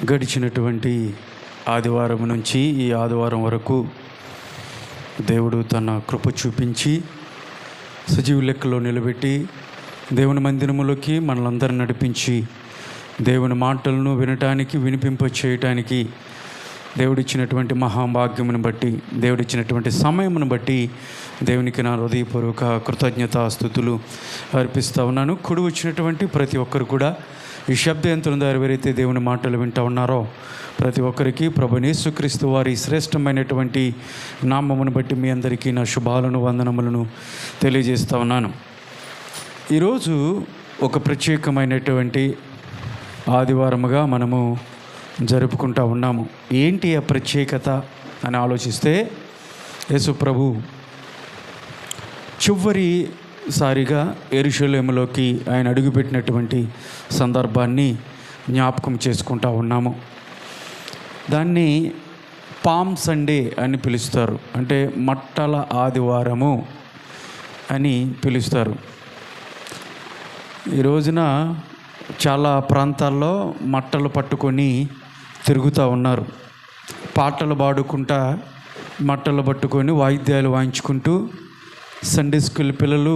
గడిచినటువంటి ఆదివారం నుంచి ఈ ఆదివారం వరకు దేవుడు తన కృప చూపించి సజీవ లెక్కలో నిలబెట్టి దేవుని మందిరములోకి మనలందరిని నడిపించి దేవుని మాటలను వినటానికి వినిపింప చేయటానికి దేవుడిచ్చినటువంటి మహాభాగ్యమును బట్టి దేవుడిచ్చినటువంటి సమయమును బట్టి దేవునికి నా హృదయపూర్వక కృతజ్ఞతాస్తుతులు అర్పిస్తూ ఉన్నాను. కుడి వచ్చినటువంటి ప్రతి ఒక్కరు కూడా ఈ శబ్దయంత్రం ద్వారా ఎవరైతే దేవుని మాటలు వింటూ ఉన్నారో ప్రతి ఒక్కరికి ప్రభువైన యేసుక్రీస్తు వారి శ్రేష్టమైనటువంటి నామమును బట్టి మీ అందరికీ నా శుభాలను వందనములను తెలియజేస్తూ ఉన్నాను. ఈరోజు ఒక ప్రత్యేకమైనటువంటి ఆదివారముగా మనము జరుపుకుంటూ ఉన్నాము. ఏంటి ఆ ప్రత్యేకత అని ఆలోచిస్తే, యేసు ప్రభు చివరిసారిగా యెరూషలేములోకి ఆయన అడుగుపెట్టినటువంటి సందర్భాన్ని జ్ఞాపకం చేసుకుంటూ ఉన్నాము. దాన్ని పామ్ సండే అని పిలుస్తారు, అంటే మట్టల ఆదివారము అని పిలుస్తారు. ఈ రోజున చాలా ప్రాంతాల్లో మట్టలు పట్టుకొని తిరుగుతూ ఉన్నారు. పాటలు పాడుకుంటా మట్టలు పట్టుకొని వాయిద్యాలు వాయించుకుంటూ సండే స్కూల్ పిల్లలు,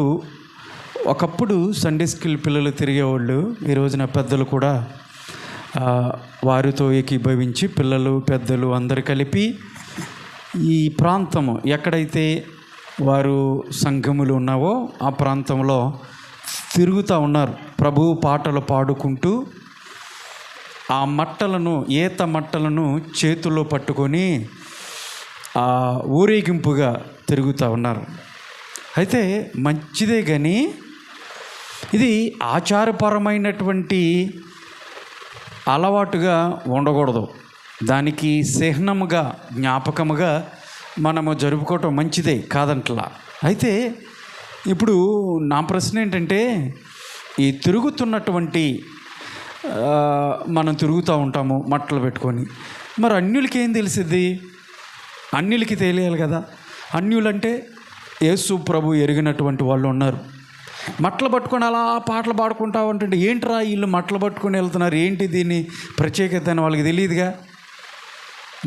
ఒకప్పుడు సండే స్కూల్ పిల్లలు తిరిగేవాళ్ళు, ఈ రోజున పెద్దలు కూడా వారితో ఏకీభవించి పిల్లలు పెద్దలు అందరు కలిపి ఈ ప్రాంతము ఎక్కడైతే వారు సంఘములు ఉన్నావో ఆ ప్రాంతంలో తిరుగుతూ ఉన్నారు. ప్రభువు పాటలు పాడుకుంటూ ఆ మట్టలను, ఈత మట్టలను చేతుల్లో పట్టుకొని ఊరేగింపుగా తిరుగుతూ ఉన్నారు. అయితే మంచిదే, కానీ ఇది ఆచారపరమైనటువంటి అలవాటుగా ఉండకూడదు. దానికి చిహ్నముగా, జ్ఞాపకముగా మనము జరుపుకోవటం మంచిదే, కాదంటలా. అయితే ఇప్పుడు నా ప్రశ్న ఏంటంటే, ఈ తిరుగుతున్నటువంటి మనం తిరుగుతూ ఉంటాము మట్టలు పెట్టుకొని, మరి అన్యులకి ఏం తెలిసిద్ది? అన్యులకి తెలియాలి కదా. అన్యులంటే యేసు ప్రభు ఎరిగినటువంటి వాళ్ళు ఉన్నారు. మట్టలు పట్టుకొని అలా పాటలు పాడుకుంటా ఉంటుంటే, ఏంట్రా వీళ్ళు మట్టలు పట్టుకొని వెళ్తున్నారు, ఏంటి దీన్ని ప్రత్యేకత అని వాళ్ళకి తెలియదుగా.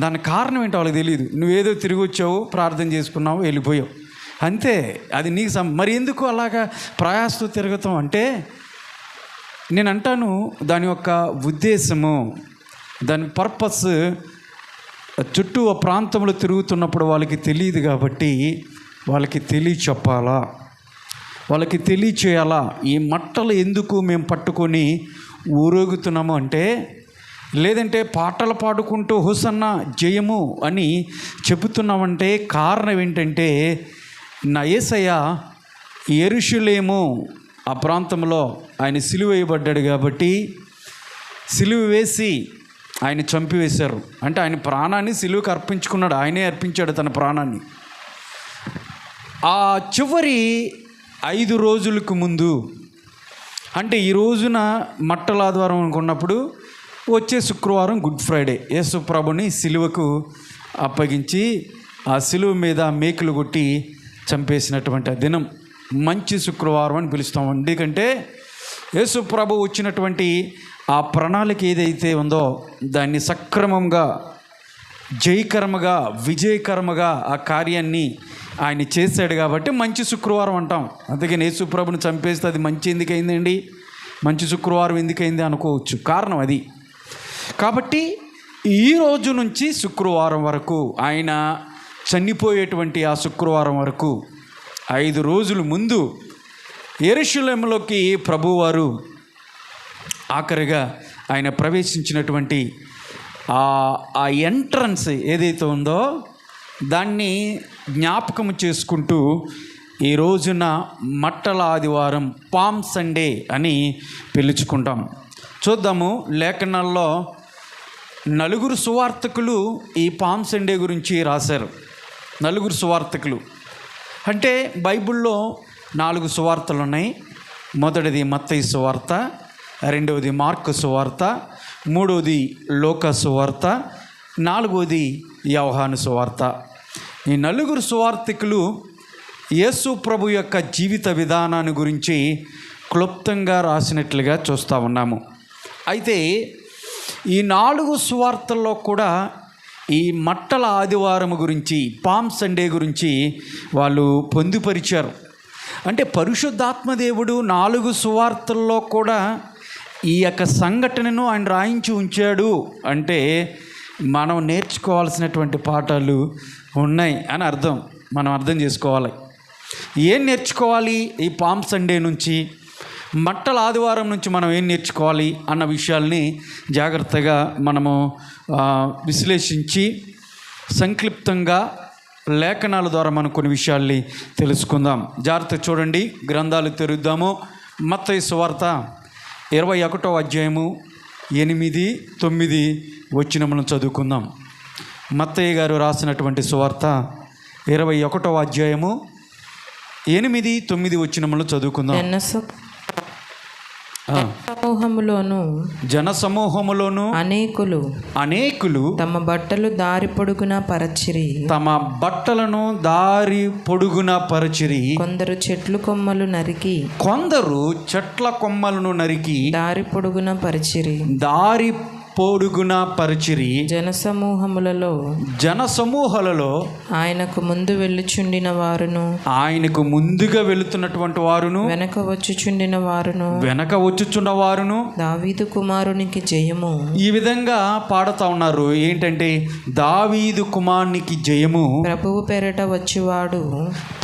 దానికి కారణం ఏంటో వాళ్ళకి తెలియదు. నువ్వేదో తిరిగి వచ్చావు, ప్రార్థన చేసుకున్నావు, వెళ్ళిపోయావు, అంతే. అది నీకు మరి ఎందుకు అలాగా ప్రయాసతో తిరగతాం అంటే, నేను అంటాను దాని యొక్క ఉద్దేశము, దాని పర్పస్ చుట్టూ ఆ ప్రాంతంలో తిరుగుతున్నప్పుడు వాళ్ళకి తెలియదు కాబట్టి వాళ్ళకి చెప్పాలా, వాళ్ళకి తెలియచేయాలా. ఈ మట్టలు ఎందుకు మేము పట్టుకొని ఊరేగుతున్నాము అంటే, లేదంటే పాటలు పాడుకుంటూ హోసన్నా జయము అని చెబుతున్నామంటే కారణం ఏంటంటే, నా యేసయ్య యెరూషలేము ఆ ప్రాంతంలో ఆయన సిలువ వేయబడ్డాడు కాబట్టి, సిలువ వేసి ఆయన చంపివేశారు. అంటే ఆయన ప్రాణాన్ని సిలువకు అర్పించుకున్నాడు, ఆయనే అర్పించాడు తన ప్రాణాన్ని. ఆ చివరి 5 రోజులకు ముందు, అంటే ఈ రోజున మట్టల ఆదివారం అనుకున్నప్పుడు వచ్చే శుక్రవారం గుడ్ ఫ్రైడే, యేసు ప్రభుని సిలువకు అప్పగించి ఆ సిలువ మీద మేకులు కొట్టి చంపేసినటువంటి ఆ దినం మంచి శుక్రవారం అని పిలుస్తాం. ఎందుకంటే యేసు ప్రభు వచ్చినటువంటి ఆ ప్రణాళిక ఏదైతే ఉందో దాన్ని సక్రమంగా, జయకరముగా, విజయకరముగా ఆ కార్యాన్ని ఆయన చేశాడు కాబట్టి మంచి శుక్రవారం అంటాం. అందుకని యేసు ప్రభుని చంపేస్తే అది మంచి ఎందుకైందండి, మంచి శుక్రవారం ఎందుకైంది అనుకోవచ్చు. కారణం అది. కాబట్టి ఈ రోజు నుంచి శుక్రవారం వరకు, ఆయన చనిపోయేటువంటి ఆ శుక్రవారం వరకు 5 రోజుల ముందు యెరూషలేములోకి ప్రభువారు ఆఖరిగా ఆయన ప్రవేశించినటువంటి ఆ ఎంట్రన్స్ ఏదైతే ఉందో దాన్ని జ్ఞాపకం చేసుకుంటూ ఈ రోజున మట్టల ఆదివారం, పామ్ సండే అని పిలుచుకుంటాం. చూద్దాము, లేఖనాల్లో 4 సువార్తికులు ఈ పామ్ సండే గురించి రాశారు. 4 సువార్తికులు అంటే బైబిల్లో 4 సువార్తలు ఉన్నాయి. మొదటిది మత్తయి సువార్త, రెండవది మార్కు సువార్త, మూడవది లూకా సువార్త, నాలుగవది యోహాను సువార్త. ఈ 4 సువార్తికులు యేసు ప్రభు యొక్క జీవిత విధానాన్ని గురించి క్లుప్తంగా రాసినట్లుగా చూస్తూ ఉన్నాము. అయితే ఈ 4 సువార్తల్లో కూడా ఈ మట్టల ఆదివారం గురించి, పామ్ సండే గురించి వాళ్ళు పొందుపరిచారు. అంటే పరిశుద్ధాత్మ దేవుడు 4 సువార్తల్లో కూడా ఈ యొక్క సంఘటనను ఆయన రాయించి ఉంచాడు అంటే మనం నేర్చుకోవాల్సినటువంటి పాఠాలు ఉన్నాయి అని అర్థం. మనం అర్థం చేసుకోవాలి. ఏం నేర్చుకోవాలి ఈ పామ్ సండే నుంచి, మట్టల ఆదివారం నుంచి మనం ఏం నేర్చుకోవాలి అన్న విషయాల్ని జాగ్రత్తగా మనము విశ్లేషించి సంక్షిప్తంగా లేఖనాల ద్వారా మనం కొన్ని విషయాల్ని తెలుసుకుందాం. జాగ్రత్త చూడండి, గ్రంథాలు తెరుద్దాము. మత్తయి సువార్త 21వ అధ్యాయము 8, 9 వచనములను చదువుకుందాం. మత్తయి గారు రాసినటువంటి సువార్త 21వ అధ్యాయము 8, 9 వచనములను చదువుకుందాం. జన సమూహములోను అనేకులు తమ బట్టలు దారి పొడుగున పరచిరి. కొందరు చెట్ల కొమ్మలను నరికి దారి పొడుగున పరిచిరి. జనసమూహములలో ఆయనకు ముందుగా వెళుతున్నటువంటి వారును వెనక వచ్చుచున్న వారును దావీదు కుమారునికి జయము ఈ విధంగా పాడుతా ఉన్నారు. ఏంటంటే దావీదు కుమారునికి జయము,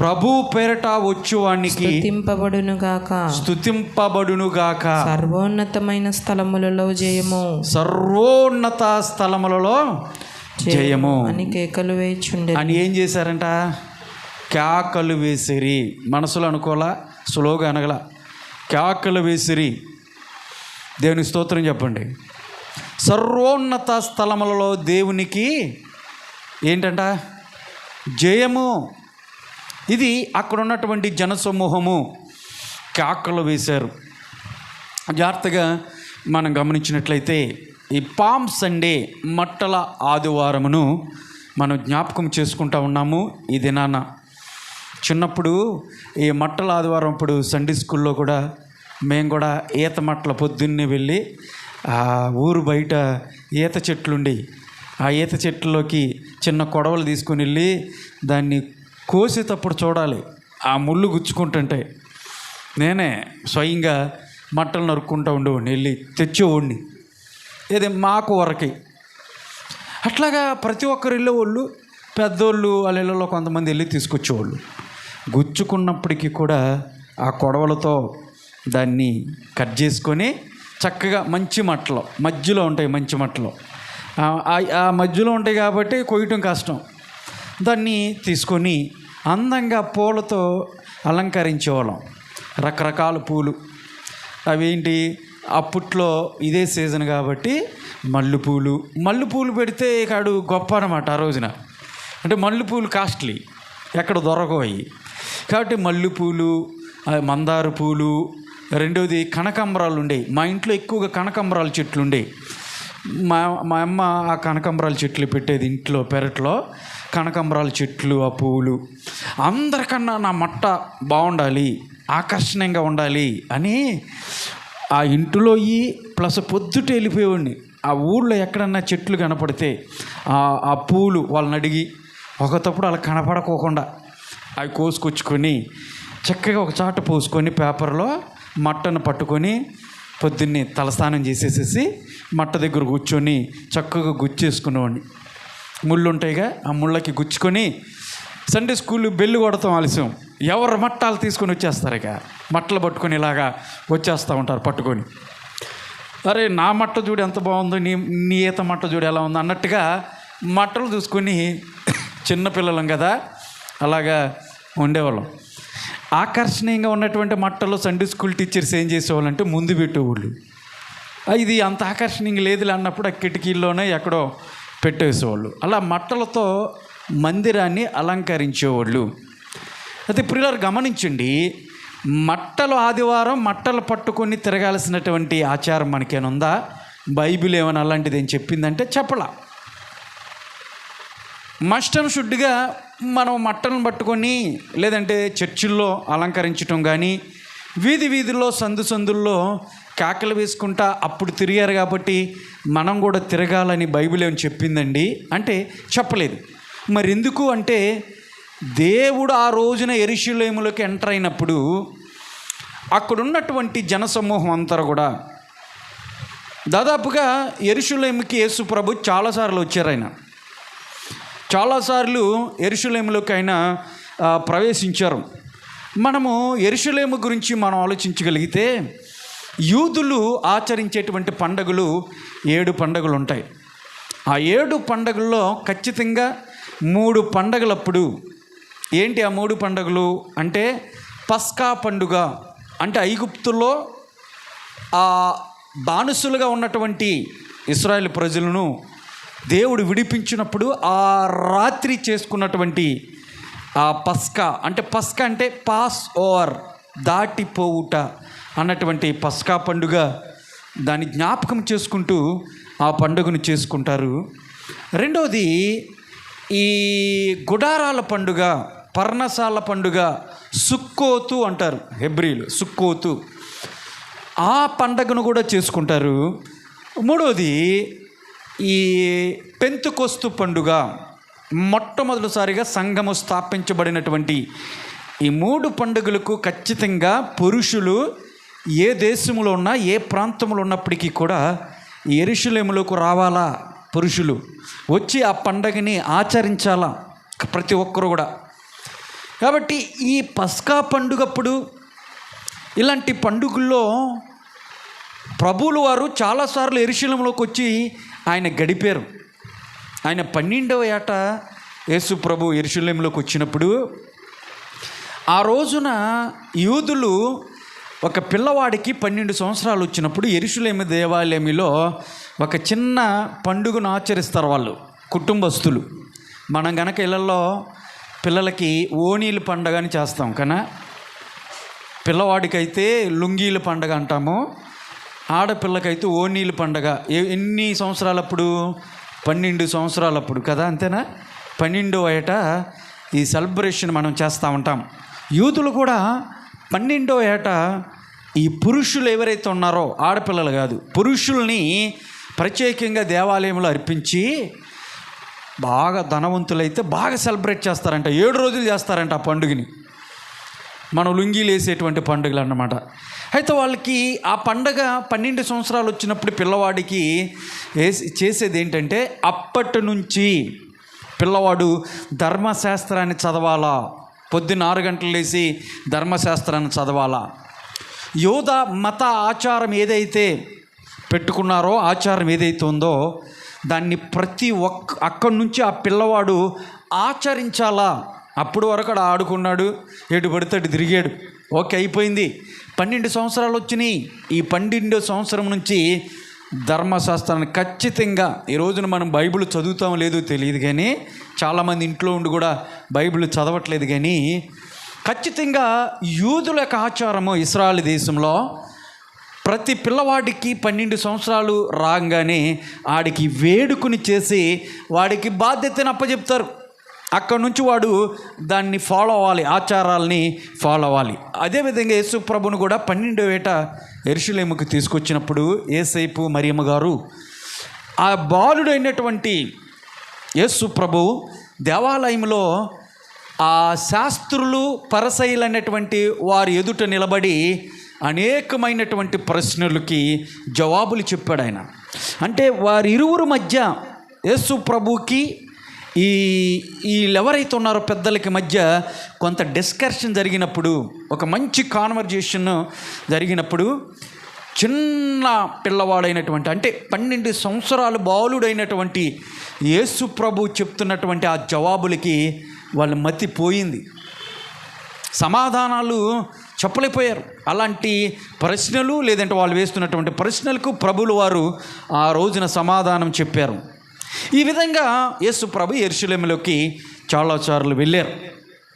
ప్రభువు పేరట వచ్చువానికి స్తుతింపబడును గాక, సర్వోన్నతమైన స్థలములలో జయము, సర్వోన్నత స్థలములలో జయము అని కేకలు వేయుచుండెను. అని ఏం చేశారంట? కేకలు వేసిరి. మనసులో అనుకోలా, సులువుగా అనగల, కేకలు వేసిరి. దేవుని స్తోత్రం చెప్పండి. సర్వోన్నత స్థలములలో దేవునికి ఏంటంట? జయము. ఇది అక్కడ ఉన్నటువంటి జనసమూహము కేకలు వేశారు. జాగ్రత్తగా మనం గమనించినట్లయితే ఈ పామ్ సండే, మట్టల ఆదివారమును మనం జ్ఞాపకం చేసుకుంటూ ఉన్నాము. ఈ దినాన చిన్నప్పుడు ఈ మట్టల ఆదివారం అప్పుడు సండే స్కూల్లో కూడా మేము కూడా ఈత మట్టల పొద్దున్నే వెళ్ళి ఆ ఊరు బయట ఈత చెట్లుండి ఆ ఈత చెట్లలోకి చిన్న కొడవలు తీసుకుని వెళ్ళి దాన్ని కోసేటప్పుడు చూడాలి, ఆ ముళ్ళు గుచ్చుకుంటుంటాయి. నేనే స్వయంగా మట్టలు నరుక్కుంటూ ఉండేవాడిని, వెళ్ళి తెచ్చేవాడిని. ఏదే మాకు వరకి అట్లాగా ప్రతి ఒక్కరు వెళ్ళేవాళ్ళు. పెద్దోళ్ళు వాళ్ళ ఇళ్ళలో కొంతమంది వెళ్ళి తీసుకొచ్చేవాళ్ళు. గుచ్చుకున్నప్పటికీ కూడా ఆ కొడవలతో దాన్ని కట్ చేసుకొని చక్కగా మంచి మట్టలు మధ్యలో ఉంటాయి, మంచి మట్టలు ఆ మధ్యలో ఉంటాయి కాబట్టి కొయ్యటం కష్టం. దాన్ని తీసుకొని అందంగా పూలతో అలంకరించేవాళ్ళం. రకరకాల పూలు, అవేంటి అప్పట్లో ఇదే సీజన్ కాబట్టి మల్లెపూలు పెడితే కాడు గొప్ప అనమాట ఆ రోజున. అంటే మల్లెపూలు కాస్ట్లీ, ఎక్కడ దొరకవు కాబట్టి మల్లెపూలు, మందార పూలు, రెండోది కనకాంబరాలు ఉండేవి. మా ఇంట్లో ఎక్కువగా కనకాంబరాల చెట్లు ఉండేవి. మా అమ్మ ఆ కనకాంబరాల చెట్లు పెట్టేది ఇంట్లో పెరట్లో. కనకాంబరాల చెట్లు, ఆ పువ్వులు, అందరికన్నా నా మట్ట బాగుండాలి, ఆకర్షణీయంగా ఉండాలి అని ఆ ఇంటిలో ప్లస్ పొద్దుట వెళ్ళిపోయేవాడిని. ఆ ఊళ్ళో ఎక్కడన్నా చెట్లు కనపడితే ఆ పూలు వాళ్ళని అడిగి ఒకతప్పుడు అలా కనపడకోకుండా అవి కోసుకొచ్చుకొని చక్కగా ఒక చాట పోసుకొని పేపర్లో మట్టను పట్టుకొని పొద్దున్నే తలస్నానం చేసేసేసి మట్ట దగ్గర కూర్చొని చక్కగా గుచ్చేసుకునేవాడిని. ముళ్ళు ఉంటాయిగా, ఆ ముళ్ళకి గుచ్చుకొని సండే స్కూల్ బెల్లు కొడతాం ఆలస్యం, ఎవరు మట్టాలు తీసుకొని వచ్చేస్తారు. ఇక మట్టలు పట్టుకొని ఇలాగా వచ్చేస్తూ ఉంటారు పట్టుకొని. అరే నా మట్ట చూడు ఎంత బాగుందో, నీ ఈత మట్ట చూడు ఎలా ఉందో అన్నట్టుగా మట్టలు చూసుకొని చిన్నపిల్లలం కదా అలాగా ఉండేవాళ్ళం. ఆకర్షణీయంగా ఉన్నటువంటి మట్టలు సండే స్కూల్ టీచర్స్ ఏం చేసేవాళ్ళంటే ముందు పెట్టేవాళ్ళు. ఇది అంత ఆకర్షణీయంగా లేదులే అన్నప్పుడు ఆ కిటికీల్లోనే ఎక్కడో పెట్టేసేవాళ్ళు. అలా మట్టలతో మందిరాన్ని అలంకరించేవాళ్ళు. అయితే ప్రియులారు గమనించండి, మట్టలు ఆదివారం మట్టలు పట్టుకొని తిరగాల్సినటువంటి ఆచారం మనకేనుందా? బైబిల్ ఏమైనా అలాంటిది ఏం చెప్పిందంటే చెప్పలా. మస్ట్ అండ్ షుడ్గా మనం మట్టలను పట్టుకొని లేదంటే చర్చిల్లో అలంకరించటం కానీ, వీధుల్లో సందుల్లో కేకలు వేసుకుంటా అప్పుడు తిరిగారు కాబట్టి మనం కూడా తిరగాలని బైబిల్ ఏమని చెప్పిందండి అంటే చెప్పలేదు. మరి ఎందుకు అంటే దేవుడు ఆ రోజున యెరూషలేములోకి ఎంటర్ అయినప్పుడు అక్కడున్నటువంటి జనసమూహం అంతా కూడా దాదాపుగా యెరూషలేముకి యేసు ప్రభు చాలాసార్లు వచ్చారు. ఆయన చాలాసార్లు యెరూషలేములోకి ఆయన ప్రవేశించారు. మనము యెరూషలేము గురించి మనం ఆలోచించగలిగితే యూదులు ఆచరించేటువంటి పండుగలు 7 పండుగలు ఉంటాయి. ఆ 7 పండుగల్లో ఖచ్చితంగా 3 పండుగలప్పుడు ఏంటి ఆ 3 పండుగలు అంటే పస్కా పండుగ అంటే ఐగుప్తులో బానిసలుగా ఉన్నటువంటి ఇశ్రాయేలు ప్రజలను దేవుడు విడిపించినప్పుడు ఆ రాత్రి చేసుకున్నటువంటి ఆ పస్కా అంటే పాస్ ఓవర్ దాటిపోవుట అన్నటువంటి పస్కా పండుగ, దాన్ని జ్ఞాపకం చేసుకుంటూ ఆ పండుగను చేసుకుంటారు. రెండవది ఈ గుడారాల పండుగ, పర్ణశాల పండుగ, సుక్కోతు అంటారు హెబ్రీలు, సుక్కోతు, ఆ పండుగను కూడా చేసుకుంటారు. మూడవది ఈ పెంతుకొస్తు పండుగ, మొట్టమొదటిసారిగా సంఘము స్థాపించబడినటువంటి ఈ 3 పండుగలకు ఖచ్చితంగా పురుషులు ఏ దేశంలో ఉన్నా ఏ ప్రాంతంలో ఉన్నప్పటికీ కూడా యెరూషలేములోకి రావాలా, పురుషులు వచ్చి ఆ పండగని ఆచరించాలా ప్రతి ఒక్కరు కూడా. కాబట్టి ఈ పస్కా పండుగప్పుడు ఇలాంటి పండుగల్లో ప్రభువులు వారు చాలాసార్లు యెరూషలేములోకి వచ్చి ఆయన గడిపారు. ఆయన 12వ ఏట యేసు ప్రభు యెరూషలేములోకి వచ్చినప్పుడు ఆ రోజున యూదులు ఒక పిల్లవాడికి 12 సంవత్సరాలు వచ్చినప్పుడు యెరూషలేము దేవాలయంలో ఒక చిన్న పండుగను ఆచరిస్తారు వాళ్ళు కుటుంబస్తులు. మనం గనక ఇళ్ళల్లో పిల్లలకి ఓణీల పండగ అని చేస్తాం కానీ పిల్లవాడికైతే లుంగీల పండగ అంటాము, ఆడపిల్లకైతే ఓణీల పండగ. ఎన్ని సంవత్సరాలప్పుడు? 12 సంవత్సరాలప్పుడు కదా, అంతేనా? 12వ ఏట ఈ సెలబ్రేషన్ మనం చేస్తూ ఉంటాం. యూదులు కూడా 12వ ఏట ఈ పురుషులు ఎవరైతే ఉన్నారో, ఆడపిల్లలు కాదు, పురుషుల్ని ప్రత్యేకంగా దేవాలయంలో అర్పించి బాగా ధనవంతులైతే బాగా సెలబ్రేట్ చేస్తారంట. 7 రోజులు చేస్తారంట ఆ పండుగని. మనం లుంగీలు వేసేటువంటి పండుగలు అన్నమాట. అయితే వాళ్ళకి ఆ పండగ 12 సంవత్సరాలు వచ్చినప్పుడు పిల్లవాడికి చేసేది ఏంటంటే అప్పటి నుంచి పిల్లవాడు ధర్మశాస్త్రాన్ని చదవాలా, పొద్దున్న 6 గంటలు లేచి ధర్మశాస్త్రాన్ని చదవాలా. యోధ మత ఆచారం ఏదైతే పెట్టుకున్నారో, ఆచారం ఏదైతే ఉందో దాన్ని ప్రతి అక్కడి నుంచి ఆ పిల్లవాడు ఆచరించాలా. అప్పుడు వరకు ఆడుకున్నాడు, ఎటు పడితే అటు తిరిగాడు, ఓకే అయిపోయింది. 12 సంవత్సరాలు వచ్చినాయి. ఈ 12వ సంవత్సరం నుంచి ధర్మశాస్త్రాన్ని ఖచ్చితంగా, ఈ రోజున మనం బైబిల్ చదువుతాం లేదో తెలియదు కానీ చాలామంది ఇంట్లో ఉండి కూడా బైబిల్ చదవట్లేదు, కానీ ఖచ్చితంగా యూదుల యొక్క ఆచారము ఇశ్రాయేలు దేశంలో ప్రతి పిల్లవాడికి 12 సంవత్సరాలు రాగానే ఆడికి వేడుకని చేసి వాడికి బాధ్యతను అప్పచెప్తారు. అక్కడి నుంచి వాడు దాన్ని ఫాలో అవ్వాలి, ఆచారాలని ఫాలో అవ్వాలి. అదేవిధంగా యేసు ప్రభును కూడా 12వ ఏట యెరూషలేముకు తీసుకొచ్చినప్పుడు యేసయ్య మరియమ్మ గారు ఆ బాలుడైనటువంటి యేసు ప్రభు దేవాలయంలో ఆ శాస్త్రులు పరిసయ్యులు అనేటువంటి వారి ఎదుట నిలబడి అనేకమైనటువంటి ప్రశ్నలకి జవాబులు చెప్పాడు ఆయన. అంటే వారి ఇరువురు మధ్య యేసు ప్రభుకి వీళ్ళెవరైతే ఉన్నారో పెద్దలకి మధ్య కొంత డిస్కషన్ జరిగినప్పుడు, ఒక మంచి కాన్వర్జేషన్ జరిగినప్పుడు చిన్న పిల్లవాడైనటువంటి అంటే 12 సంవత్సరాలు బాలుడైనటువంటి యేసు ప్రభు చెప్తున్నటువంటి ఆ జవాబులకి వాళ్ళ మతి పోయింది, సమాధానాలు చెప్పలేకపోయారు. అలాంటి ప్రశ్నలు లేదంటే వాళ్ళు వేస్తున్నటువంటి ప్రశ్నలకు ప్రభువులు వారు ఆ రోజున సమాధానం చెప్పారు. ఈ విధంగా యేసు ప్రభు యెరూషలేములోకి చాలాసార్లు వెళ్ళారు.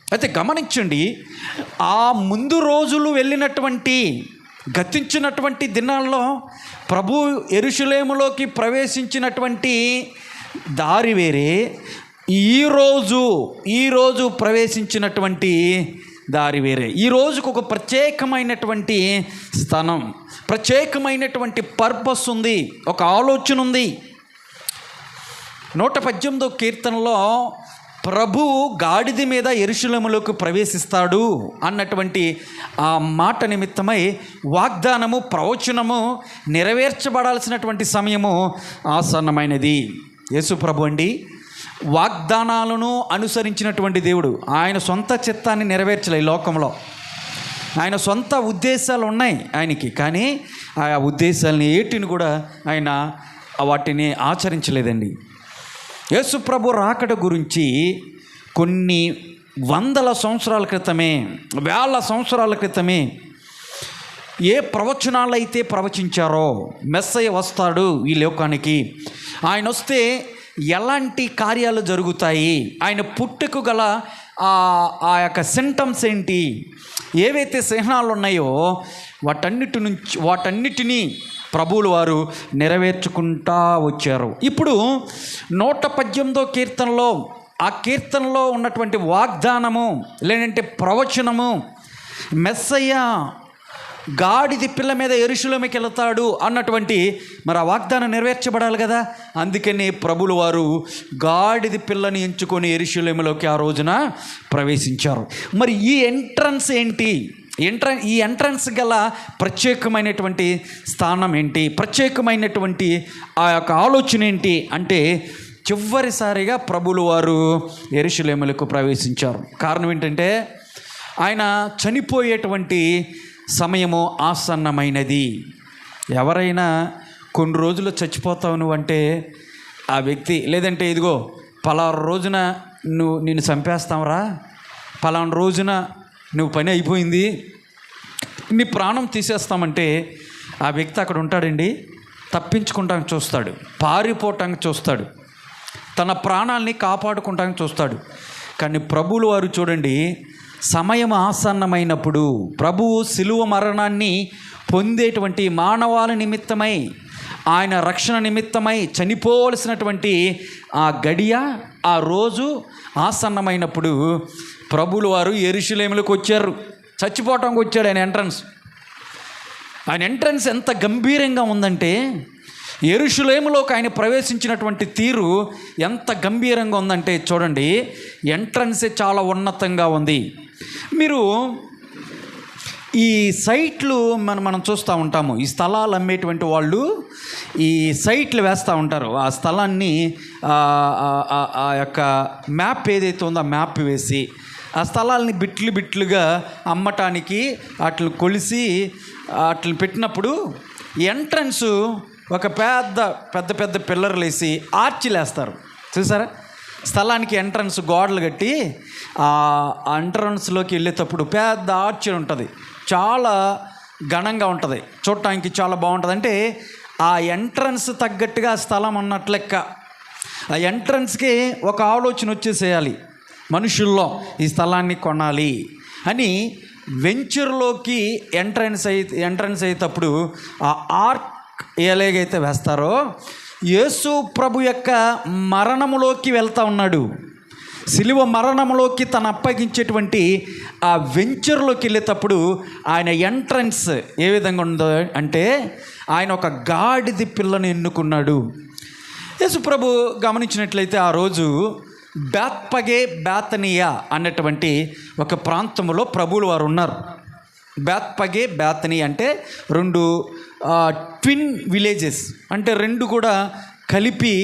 అయితే గమనించండి, ఆ ముందు రోజులు వెళ్ళినటువంటి గతించినటువంటి దినాల్లో ప్రభు యెరూషలేములోకి ప్రవేశించినటువంటి దారి వేరే, ఈరోజు ప్రవేశించినటువంటి దారి వేరే. ఈ రోజుకు ఒక ప్రత్యేకమైనటువంటి స్థానం, ప్రత్యేకమైనటువంటి పర్పస్ ఉంది, ఒక ఆలోచన ఉంది. 118వ కీర్తనలో ప్రభువు గాడిద మీద యెరూషలేములోకి ప్రవేశిస్తాడు అన్నటువంటి ఆ మాట నిమిత్తమై వాగ్దానము, ప్రవచనము నెరవేర్చబడాల్సినటువంటి సమయము ఆసన్నమైనది. యేసు ప్రభు అండి వాగ్దానాలను అనుసరించినటువంటి దేవుడు. ఆయన సొంత చిత్తాన్ని నెరవేర్చలే ఈ లోకంలో. ఆయన సొంత ఉద్దేశాలు ఉన్నాయి ఆయనకి, కానీ ఆ ఉద్దేశాలని ఏటిని కూడా ఆయన వాటిని ఆచరించలేదండి. యేసు ప్రభు రాకడ గురించి కొన్ని వందల సంవత్సరాల క్రితమే, వేల సంవత్సరాల క్రితమే ఏ ప్రవచనాలు అయితే ప్రవచించారో, మెస్సయ్య వస్తాడు ఈ లోకానికి, ఆయన వస్తే ఎలాంటి కార్యాలు జరుగుతాయి, ఆయన పుట్టుకు గల ఆ యొక్క సింటమ్స్ ఏంటి, ఏవైతే చిహ్నాలు ఉన్నాయో వాటన్నిటినీ ప్రభువులు వారు నెరవేర్చుకుంటా వచ్చారు. ఇప్పుడు 118వ కీర్తనలో, ఆ కీర్తనలో ఉన్నటువంటి వాగ్దానము లేదంటే ప్రవచనము, మెస్సయ్య గాడిద పిల్ల మీద యెరూషలేముకి వెళతాడు అన్నటువంటి మరి ఆ వాగ్దానం నెరవేర్చబడాలి కదా. అందుకని ప్రభువులు వారు గాడిద పిల్లని ఎంచుకొని యెరూషలేములోకి ఆ రోజున ప్రవేశించారు. మరి ఈ ఎంట్రన్స్ ఏంటి? ఈ ఎంట్రన్స్ గల ప్రత్యేకమైనటువంటి స్థానం ఏంటి, ప్రత్యేకమైనటువంటి ఆ యొక్క ఆలోచన ఏంటి అంటే, చివరిసారిగా ప్రభువులు వారు యెరూషలేములకు ప్రవేశించారు. కారణం ఏంటంటే ఆయన చనిపోయేటువంటి సమయము ఆసన్నమైనది. ఎవరైనా కొన్ని రోజులు చచ్చిపోతావు నువ్వంటే ఆ వ్యక్తి, లేదంటే ఇదిగో పలానా రోజున నిన్ను చంపేస్తాంరా, పలానా రోజున నువ్వు పని అయిపోయింది, నీ ప్రాణం తీసేస్తామంటే ఆ వ్యక్తి అక్కడ ఉంటాడండి. తప్పించుకుంటానికి చూస్తాడు, పారిపోవటానికి చూస్తాడు, తన ప్రాణాలని కాపాడుకుంటానికి చూస్తాడు. కానీ ప్రభువులు వారు చూడండి, సమయం ఆసన్నమైనప్పుడు ప్రభువు శిలువ మరణాన్ని పొందేటువంటి మానవాళి నిమిత్తమై, ఆయన రక్షణ నిమిత్తమై చనిపోవలసినటువంటి ఆ గడియ, ఆ రోజు ఆసన్నమైనప్పుడు ప్రభువులు వారు యెరూషలేములకు వచ్చారు. చచ్చిపోవటానికి వచ్చాడు ఆయన ఎంట్రన్స్. ఆయన ఎంట్రన్స్ ఎంత గంభీరంగా ఉందంటే, యెరూషలేములోకి ఆయన ప్రవేశించినటువంటి తీరు ఎంత గంభీరంగా ఉందంటే చూడండి, ఎంట్రన్సే చాలా ఉన్నతంగా ఉంది. మీరు ఈ సైట్లు మనం చూస్తూ ఉంటాము, ఈ స్థలాలు అమ్మేటువంటి వాళ్ళు ఈ సైట్లు వేస్తూ ఉంటారు. ఆ స్థలాన్ని ఆ యొక్క మ్యాప్ ఏదైతే ఉందో ఆ మ్యాప్ వేసి ఆ స్థలాల్ని బిట్లుగా అమ్మటానికి అట్లు కొలిసి అట్లు పెట్టినప్పుడు ఎంట్రన్స్ ఒక పెద్ద పిల్లర్లు వేసి ఆర్చిలు వేస్తారు. చూసారా? స్థలానికి ఎంట్రన్స్ గోడలు కట్టి ఆ ఎంట్రన్స్లోకి వెళ్ళేటప్పుడు పెద్ద ఆర్చి ఉంటుంది, చాలా ఘనంగా ఉంటుంది, చూడటానికి చాలా బాగుంటుంది. అంటే ఆ ఎంట్రన్స్ తగ్గట్టుగా స్థలం అన్నట్లు లెక్క. ఆ ఎంట్రన్స్కి ఒక ఆలోచన వచ్చేసేయాలి మనుషుల్లో, ఈ స్థలాన్ని కొనాలి అని. వెంచర్లోకి ఎంట్రన్స్ అయ్యేటప్పుడు ఆ ఆర్క్ ఎలాగైతే వేస్తారో, యేసు ప్రభు యొక్క మరణములోకి వెళ్తూ ఉన్నాడు. శిలువ మరణంలోకి తను అప్పగించేటువంటి ఆ వెంచర్లోకి వెళ్ళేటప్పుడు ఆయన ఎంట్రన్స్ ఏ విధంగా ఉందో అంటే, ఆయన ఒక గాడిద పిల్లను ఎన్నుకున్నాడు. యేసు ప్రభు గమనించినట్లయితే ఆ రోజు బేత్పగే బేతనియా అన్నటువంటి ఒక ప్రాంతంలో ప్రభువులు వారు ఉన్నారు. బేత్పగే బేతనియా అంటే రెండు ట్విన్ విలేజెస్, అంటే రెండు కూడా కలిపి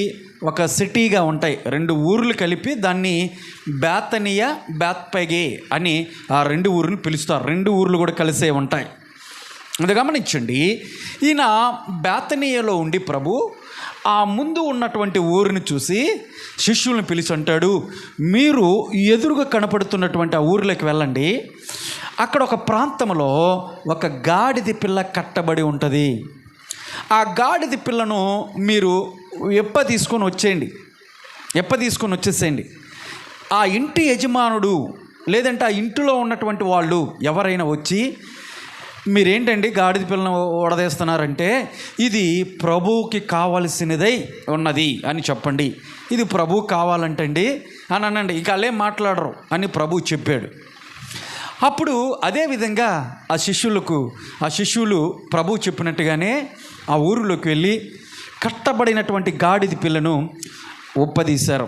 ఒక సిటీగా ఉంటాయి. రెండు ఊర్లు కలిపి దాన్ని బేతనియా, బేత్పగే అని ఆ రెండు ఊర్లను పిలుస్తారు. రెండు ఊర్లు కూడా కలిసే ఉంటాయి. అది గమనించండి. ఈయన బేతనియాలో ఉండి ప్రభు ఆ ముందు ఉన్నటువంటి ఊరిని చూసి శిష్యులను పిలిచి అంటాడు, మీరు ఎదురుగా కనపడుతున్నటువంటి ఆ ఊరిలోకి వెళ్ళండి, అక్కడ ఒక ప్రాంతంలో ఒక గాడిద పిల్ల కట్టబడి ఉంటుంది. ఆ గాడిద పిల్లను మీరు తీసుకొని వచ్చేసేయండి. ఆ ఇంటి యజమానుడు లేదంటే ఆ ఇంటిలో ఉన్నటువంటి వాళ్ళు ఎవరైనా వచ్చి, మీరేంటండి గాడిద పిల్లను ఓడదీస్తున్నారంటే, ఇది ప్రభువుకి కావలసినదై ఉన్నది అని చెప్పండి, ఇది ప్రభువు కావాలంటండి అని అనండి, ఇక వాళ్ళేం మాట్లాడరు అని ప్రభువు చెప్పాడు. అప్పుడు అదేవిధంగా ఆ శిష్యులు ప్రభువు చెప్పినట్టుగానే ఆ ఊరిలోకి వెళ్ళి కట్టబడినటువంటి గాడిద పిల్లను ఒప్పదీశారు.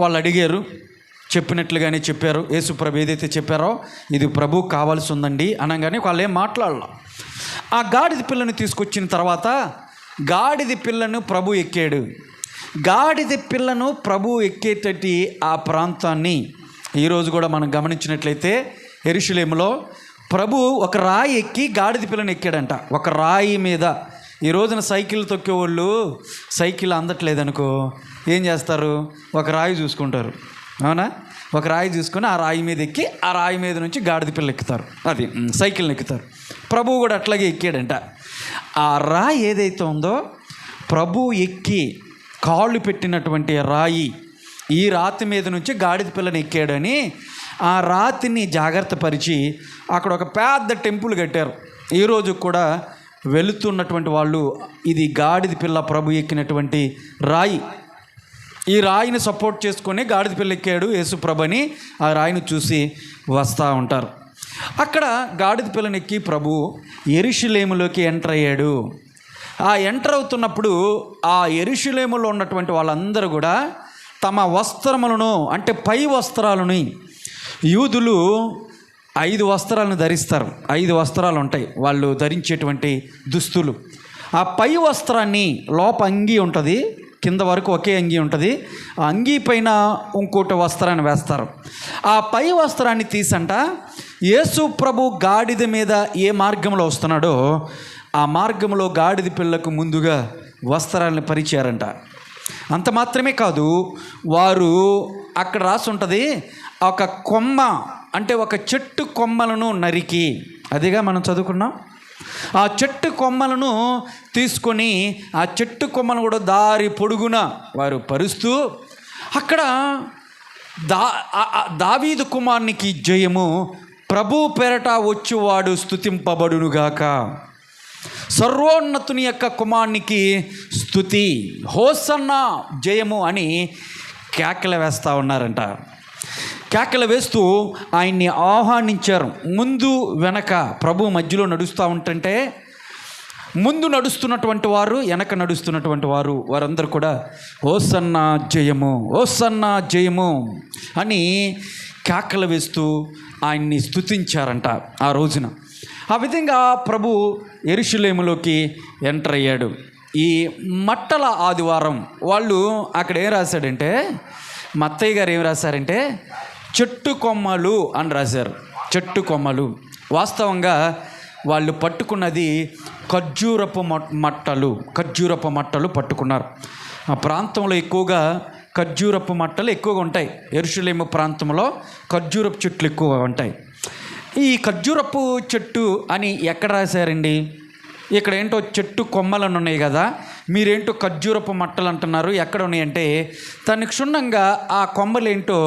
వాళ్ళు అడిగారు, చెప్పినట్లుగానే చెప్పారు. యేసు ప్రభు ఏదైతే చెప్పారో ఇది ప్రభువు కావాల్సి ఉందండి అనగానే వాళ్ళు ఏం మాట్లాడాల. ఆ గాడిద పిల్లను తీసుకొచ్చిన తర్వాత గాడిద పిల్లను ప్రభు ఎక్కాడు. గాడిద పిల్లను ప్రభు ఎక్కేటట్టి ఆ ప్రాంతాన్ని ఈరోజు కూడా మనం గమనించినట్లయితే యెరూషలేములో ప్రభు ఒక రాయి ఎక్కి గాడిద పిల్లను ఎక్కాడంట. ఒక రాయి మీద. ఈ రోజున సైకిల్ తొక్కేవాళ్ళు సైకిల్ అందట్లేదనుకో ఏం చేస్తారు, ఒక రాయి చూసుకుంటారు, అవునా? ఒక రాయి చూసుకొని ఆ రాయి మీద ఎక్కి ఆ రాయి మీద నుంచి గాడిద పిల్ల ఎక్కుతారు, అది సైకిల్ని ఎక్కుతారు. ప్రభువు కూడా అట్లాగే ఎక్కాడంట. ఆ రాయి ఏదైతే ఉందో ప్రభు ఎక్కి కాళ్ళు పెట్టినటువంటి రాయి, ఈ రాతి మీద నుంచి గాడిద పిల్లని ఎక్కాడని ఆ రాతిని జాగ్రత్త పరిచి అక్కడ ఒక పెద్ద టెంపుల్ కట్టారు. ఈరోజు కూడా వెళుతున్నటువంటి వాళ్ళు ఇది గాడిద పిల్ల ప్రభు ఎక్కినటువంటి రాయి, ఈ రాయిని సపోర్ట్ చేసుకొని గాడిద పిల్ల ఎక్కాడు యేసు ప్రభుని ఆ రాయిని చూసి వస్తూ ఉంటారు. అక్కడ గాడిద పిల్లని ఎక్కి ప్రభు యెరూషలేములోకి ఎంటర్ అయ్యాడు. ఆ ఎంటర్ అవుతున్నప్పుడు ఆ యెరూషలేములో ఉన్నటువంటి వాళ్ళందరూ కూడా తమ వస్త్రములను, అంటే పై వస్త్రాలని, యూదులు 5 వస్త్రాలను ధరిస్తారు. 5 వస్త్రాలు ఉంటాయి వాళ్ళు ధరించేటువంటి దుస్తులు. ఆ పై వస్త్రాన్ని, లోప అంగీ ఉంటుంది, కింద వరకు ఒకే అంగీ ఉంటుంది, ఆ అంగీ పైన ఇంకోటి వస్త్రాన్ని వేస్తారు. ఆ పై వస్త్రాన్ని తీసంట యేసు ప్రభు గాడిద మీద ఏ మార్గంలో వస్తున్నాడో ఆ మార్గంలో గాడిద పిల్లకు ముందుగా వస్త్రాలను పరిచారంట. అంత మాత్రమే కాదు, వారు అక్కడ రాసి ఉంటుంది, ఒక కొమ్మ అంటే ఒక చెట్టు కొమ్మలను నరికి, అదిగా మనం చదువుకున్నాం, ఆ చెట్టు కొమ్మలను తీసుకొని ఆ చెట్టు కొమ్మను కూడా దారి పొడుగున వారు పరుస్తూ అక్కడ దావీదు కుమారునికి జయము, ప్రభు పేరట వచ్చువాడు స్తుతింపబడునుగాక, సర్వోన్నతుని యొక్క కుమారునికి స్తుతి, హోసన్నా జయము అని కేకలు వేస్తూ ఉన్నారంట. కేకలు వేస్తూ ఆయన్ని ఆహ్వానించారు. ముందు వెనక ప్రభు మధ్యలో నడుస్తూ ఉంటుంటే ముందు నడుస్తున్నటువంటి వారు, వెనక నడుస్తున్నటువంటి వారు, వారందరూ కూడా హోసన్నా జయము, హోసన్నా జయము అని కేకలు వేస్తూ ఆయన్ని స్తుతించారంట ఆ రోజున. ఆ విధంగా ప్రభు యెరూషలేములోకి ఎంటర్ అయ్యాడు. ఈ మట్టల ఆదివారం వాళ్ళు అక్కడ ఏం రాశాడంటే, మత్తయ్య గారు ఏం రాశారంటే చెట్టు కొమ్మలు అని రాశారు. చెట్టు కొమ్మలు. వాస్తవంగా వాళ్ళు పట్టుకున్నది ఖర్జూరపు మట్టలు పట్టుకున్నారు. ఆ ప్రాంతంలో ఎక్కువగా ఖర్జూరపు మట్టలు ఎక్కువగా ఉంటాయి. యెరూషలేము ప్రాంతంలో ఖర్జూరపు చెట్లు ఎక్కువగా ఉంటాయి. ఈ ఖర్జూరపు చెట్టు అని ఎక్కడ రాశారండి? ఇక్కడ ఏంటో చెట్టు కొమ్మలను ఉన్నాయి కదా, మీరేంటో ఖర్జూరపు మట్టలు అంటున్నారు, ఎక్కడ ఉన్నాయంటే దానికి క్షుణ్ణంగా ఆ కొమ్మలు ఏంటో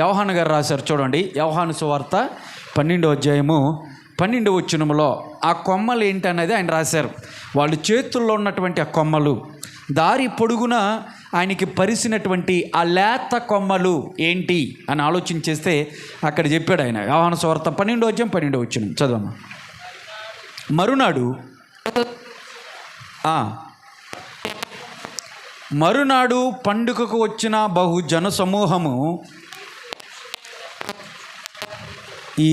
యోహాను గారు రాశారు. చూడండి, యోహాను సువార్త 12వ అధ్యాయము 12వ వచనములో ఆ కొమ్మలు ఏంటనేది ఆయన రాశారు. వాళ్ళు చేతుల్లో ఉన్నటువంటి ఆ కొమ్మలు, దారి పొడుగున ఆయనకి పరిసినటువంటి ఆ లేత కొమ్మలు ఏంటి అని ఆలోచన చేస్తే అక్కడ చెప్పాడు ఆయన. యోహాను సువార్త 12వ అధ్యాయం 12వ వచనం చదవమ్మా. మరునాడు పండుగకు వచ్చిన బహుజన సమూహము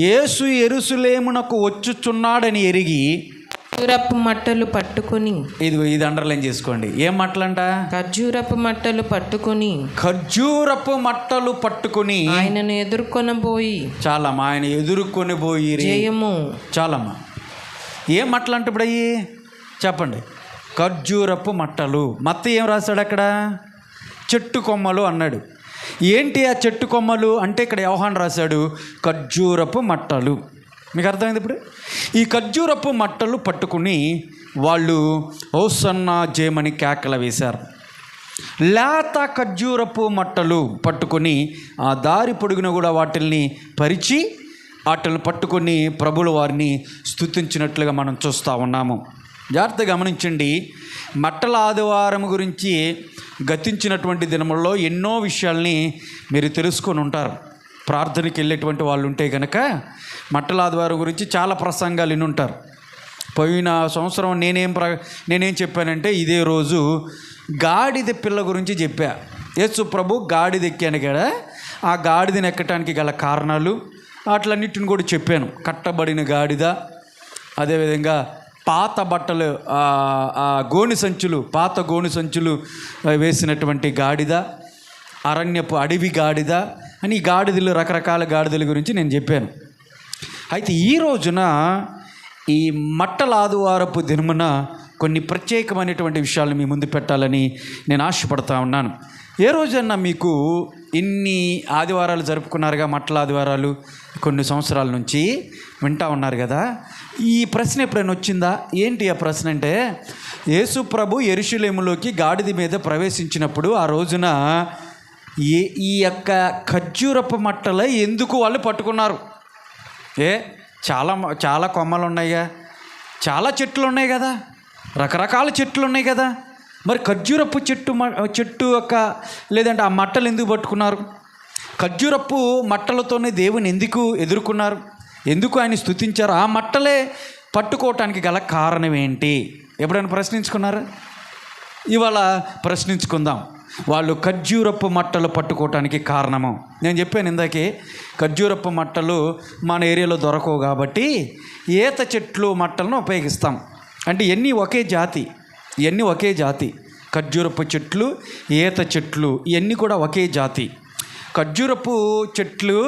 యేసు యెరూషలేమునకు వచ్చుచున్నాడని ఎరిగి ఖర్జూరపు మట్టలు పట్టుకొని, ఇది అండర్లైన్ చేసుకోండి, ఏం మట్టలంట? ఖర్జూరపు మట్టలు పట్టుకొని ఆయనను ఎదుర్కొనబోయి, చాలమ్మా, ఆయన ఎదుర్కొని పోయి జయము, చాలమ్మా. ఏం మట్టలు అంటే ఇప్పుడు అయ్యి చెప్పండి? ఖర్జూరపు మట్టలు. మత్తయి ఏం రాశాడు అక్కడ? చెట్టు కొమ్మలు అన్నాడు. ఏంటి ఆ చెట్టు కొమ్మలు అంటే ఇక్కడ యోహాను రాశాడు ఖర్జూరపు మట్టలు. మీకు అర్థమైంది ఇప్పుడు? ఈ ఖర్జూరపు మట్టలు పట్టుకుని వాళ్ళు హోసన్నా జయమని కేకలు వేశారు. లేత ఖర్జూరపు మట్టలు పట్టుకొని ఆ దారి పొడుగున కూడా వాటిల్ని పరిచి వాటిని పట్టుకొని ప్రభుల వారిని స్తుతించినట్లుగా మనం చూస్తూ ఉన్నాము. జాగ్రత్తగా గమనించండి. మట్టల ఆదివారం గురించి గతించినటువంటి దినముల్లో ఎన్నో విషయాల్ని మీరు తెలుసుకొని ఉంటారు. ప్రార్థనకి వెళ్ళేటువంటి వాళ్ళు ఉంటే కనుక మట్టల ఆదివారం గురించి చాలా ప్రసంగాలు వినుంటారు. పోయిన సంవత్సరం నేనేం చెప్పానంటే ఇదే రోజు గాడిద పిల్ల గురించి చెప్పా. యేసు ప్రభు గాడిద ఎక్కాను కదా, ఆ గాడిదని ఎక్కడానికి గల కారణాలు వాటిలన్నిటిని కూడా చెప్పాను. కట్టబడిన గాడిద, అదేవిధంగా పాత బట్టలు, పాత గోని సంచులు వేసినటువంటి గాడిద, అరణ్యపు అడవి గాడిద అని ఈ గాడిదలు, రకరకాల గాడిదల గురించి నేను చెప్పాను. అయితే ఈ రోజున ఈ మట్టల ఆదివారపు దినమున కొన్ని ప్రత్యేకమైనటువంటి విషయాలను మీ ముందు పెట్టాలని నేను ఆశపడతా ఉన్నాను. ఏ రోజన్నా మీకు ఇన్ని ఆదివారాలు జరుపుకున్నారుగా, మట్టల ఆదివారాలు కొన్ని సంవత్సరాల నుంచి వింటూ ఉన్నారు కదా, ఈ ప్రశ్న ఎప్పుడైనా వచ్చిందా? ఏంటి ఆ ప్రశ్న అంటే, యేసు ప్రభు యెరూషలేములోకి గాడిద మీద ప్రవేశించినప్పుడు ఆ రోజున ఈ యొక్క ఖర్జూరపు మట్టల ఎందుకు వాళ్ళు పట్టుకున్నారు? చాలా కొమ్మలు ఉన్నాయిగా, చాలా చెట్లు ఉన్నాయి కదా, రకరకాల చెట్లు ఉన్నాయి కదా, మరి ఖర్జూరపు చెట్టు యొక్క లేదంటే ఆ మట్టలు ఎందుకు పట్టుకున్నారు? ఖర్జూరపు మట్టలతోనే దేవుని ఎందుకు ఎదుర్కొన్నారు? ఎందుకు ఆయన స్తుతించారు? ఆ మట్టలే పట్టుకోవటానికి గల కారణం ఏంటి? ఎప్పుడైనా ప్రశ్నించుకున్నారు? ఇవాళ ప్రశ్నించుకుందాం. వాళ్ళు ఖర్జూరపు మట్టలు పట్టుకోవటానికి కారణము నేను చెప్పాను ఇందాకే. ఖర్జూరపు మట్టలు మన ఏరియాలో దొరకవు కాబట్టి ఈత చెట్లు మట్టలను ఉపయోగిస్తాం. అంటే ఇవన్నీ ఒకే జాతి. ఖర్జూరపు చెట్లు, ఈత చెట్లు ఇవన్నీ కూడా ఒకే జాతి. ఖర్జూరపు చెట్లు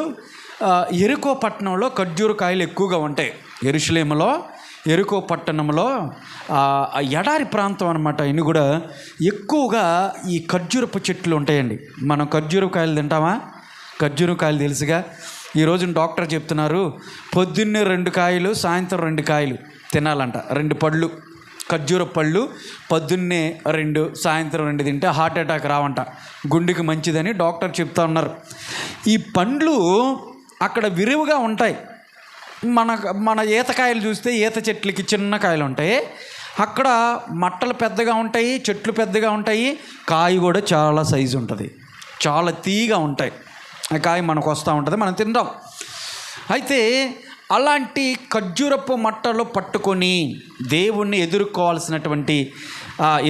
ఎరుకో పట్టణంలో ఖర్జూర కాయలు ఎక్కువగా ఉంటాయి. యెరూషలేములో ఎరుకో పట్టణంలో ఎడారి ప్రాంతం అనమాట. ఇన్ని కూడా ఎక్కువగా ఈ ఖర్జూరపు చెట్లు ఉంటాయండి. మనం ఖర్జూర కాయలు తింటామా? ఖర్జూర కాయలు తెలుసుగా. ఈరోజు డాక్టర్ చెప్తున్నారు పొద్దున్నే 2 కాయలు, సాయంత్రం 2 కాయలు తినాలంట. 2 పళ్ళు, ఖర్జూర పళ్ళు పొద్దున్నే 2, సాయంత్రం 2 తింటే హార్ట్ అటాక్ రావంట, గుండెకి మంచిదని డాక్టర్ చెప్తా ఉన్నారు. ఈ పండ్లు అక్కడ విరివిగా ఉంటాయి. మన ఈతకాయలు చూస్తే ఈత చెట్లకి చిన్న కాయలు ఉంటాయి, అక్కడ మట్టలు పెద్దగా ఉంటాయి, చెట్లు పెద్దగా ఉంటాయి, కాయ కూడా చాలా సైజు ఉంటుంది, చాలా తీయగా ఉంటాయి. ఆ కాయ మనకు వస్తూ ఉంటుంది, మనం తింటాం. అయితే అలాంటి ఖర్జూరపు మట్టలు పట్టుకొని దేవుణ్ణి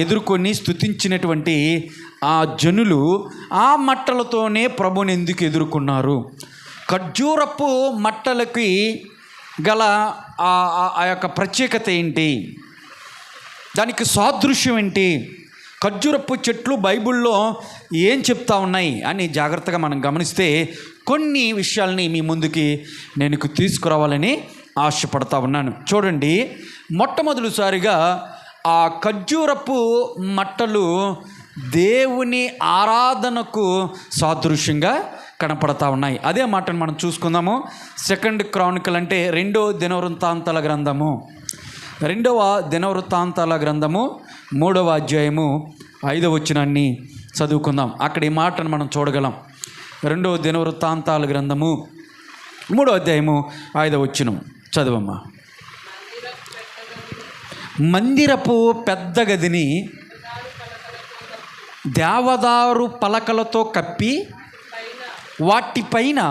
ఎదుర్కొని స్తుతించినటువంటి ఆ జనులు ఆ మట్టలతోనే ప్రభుని ఎందుకు ఎదుర్కొన్నారు? ఖర్జూరపు మట్టలకి గల ఆ యొక్క ప్రత్యేకత ఏంటి? దానికి సాదృశ్యం ఏంటి? ఖర్జూరపు చెట్లు బైబిల్లో ఏం చెప్తా ఉన్నాయి అని జాగ్రత్తగా మనం గమనిస్తే కొన్ని విషయాల్ని మీ ముందుకి నేను తీసుకురావాలని ఆశపడతా ఉన్నాను. చూడండి, మొట్టమొదటిసారిగా ఆ ఖర్జూరపు మట్టలు దేవుని ఆరాధనకు సాదృశ్యంగా కనపడతా ఉన్నాయి. అదే మాటను మనం చూసుకుందాము. 2 క్రానికల్ అంటే 2వ దినవృత్తాంతాల గ్రంథము, 3వ అధ్యాయము 5వ వచనాన్ని చదువుకుందాం. అక్కడ ఈ మాటను మనం చూడగలం. 2వ దినవృత్తాంతాల గ్రంథము 3వ అధ్యాయము 5వ వచనం చదువమ్మా. మందిరపు పెద్ద గదిని దేవదారు పలకలతో కప్పి వాటిపైన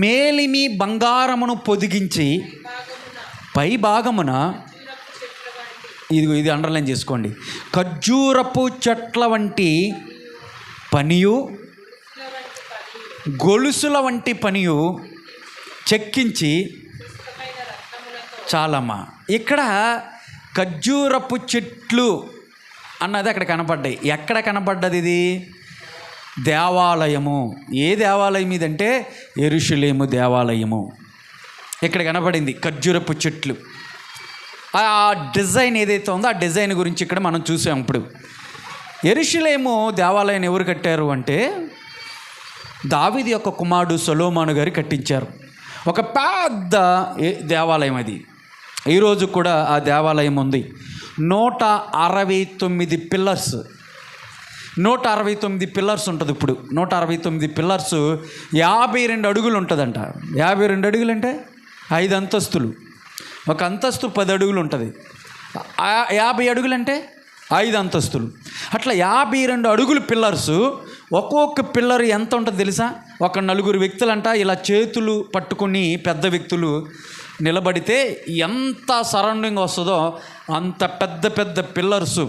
మేలిమి బంగారమును పొదిగించి పై భాగమున ఇది అండర్లైన్ చేసుకోండి, ఖర్జూరపు చెట్ల వంటి పనియు గొలుసుల వంటి పనియు చెక్కించి చాలమ్మా. ఇక్కడ ఖర్జూరపు చెట్లు అన్నది అక్కడ కనపడ్డాయి. ఎక్కడ కనపడ్డది ఇది? దేవాలయము. ఏ దేవాలయం ఇదంటే యెరూషలేము దేవాలయము. ఇక్కడ కనపడింది ఖర్జూరపు చెట్లు. ఆ డిజైన్ ఏదైతే ఉందో ఆ డిజైన్ గురించి ఇక్కడ మనం చూసాం. ఇప్పుడు యెరూషలేము దేవాలయాన్ని ఎవరు కట్టారు అంటే దావీదు యొక్క కుమారుడు సొలొమోను గారు కట్టించారు. ఒక పెద్ద దేవాలయం అది. ఈరోజు కూడా ఆ దేవాలయం ఉంది. 169 పిల్లర్స్, 169 పిల్లర్స్ ఉంటుంది. ఇప్పుడు 169 పిల్లర్స్ 52 అడుగులు ఉంటుందంట. 52 అడుగులు అంటే 5 అంతస్తులు. ఒక అంతస్తు 10 అడుగులు ఉంటుంది. 50 అడుగులు అంటే 5 అంతస్తులు. అట్లా 52 అడుగులు పిల్లర్సు. ఒక్కొక్క పిల్లర్ ఎంత ఉంటుందో తెలుసా? ఒక 4 వ్యక్తులంట ఇలా చేతులు పట్టుకుని పెద్ద వ్యక్తులు నిలబడితే ఎంత సరౌండింగ్ వస్తుందో అంత పెద్ద పెద్ద పిల్లర్సు